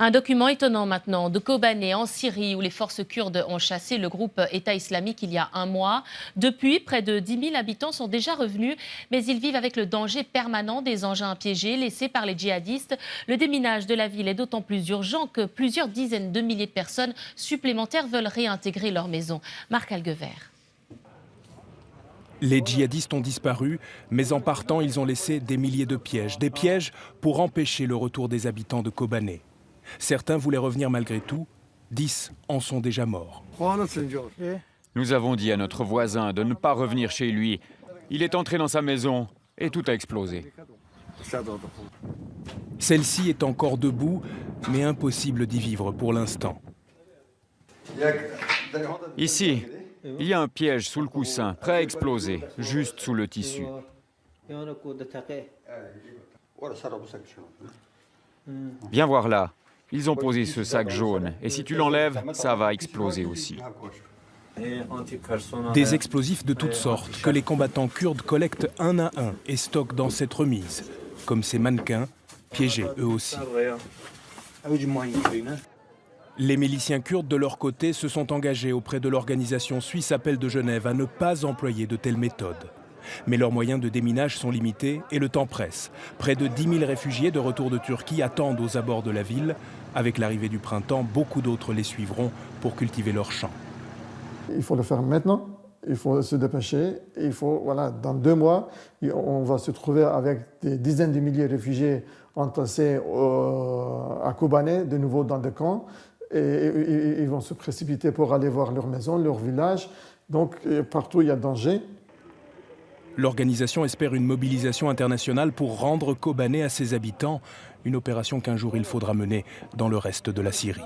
Un document étonnant maintenant de Kobané en Syrie où les forces kurdes ont chassé le groupe État islamique il y a un mois. Depuis, près de 10 000 habitants sont déjà revenus, mais ils vivent avec le danger permanent des engins piégés laissés par les djihadistes. Le déminage de la ville est d'autant plus urgent que plusieurs dizaines de milliers de personnes supplémentaires veulent réintégrer leur maison. Marc Alguevert. Les djihadistes ont disparu, mais en partant, ils ont laissé des milliers de pièges. Des pièges pour empêcher le retour des habitants de Kobané. Certains voulaient revenir malgré tout, 10 en sont déjà morts. Nous avons dit à notre voisin de ne pas revenir chez lui. Il est entré dans sa maison et tout a explosé. Celle-ci est encore debout, mais impossible d'y vivre pour l'instant. Ici, il y a un piège sous le coussin, prêt à exploser, juste sous le tissu. Viens voir là. Ils ont posé ce sac jaune, et si tu l'enlèves, ça va exploser aussi. Des explosifs de toutes sortes que les combattants kurdes collectent un à un et stockent dans cette remise, comme ces mannequins, piégés eux aussi. Les miliciens kurdes, de leur côté, se sont engagés auprès de l'organisation suisse Appel de Genève à ne pas employer de telles méthodes. Mais leurs moyens de déminage sont limités et le temps presse. Près de 10 000 réfugiés de retour de Turquie attendent aux abords de la ville. Avec l'arrivée du printemps, beaucoup d'autres les suivront pour cultiver leurs champs. Il faut le faire maintenant, il faut se dépêcher. Il faut, dans 2 mois, on va se trouver avec des dizaines de milliers de réfugiés entassés à Kobané, de nouveau dans des camps. Et ils vont se précipiter pour aller voir leur maison, leur village. Donc partout, il y a danger. L'organisation espère une mobilisation internationale pour rendre Kobané à ses habitants, une opération qu'un jour il faudra mener dans le reste de la Syrie.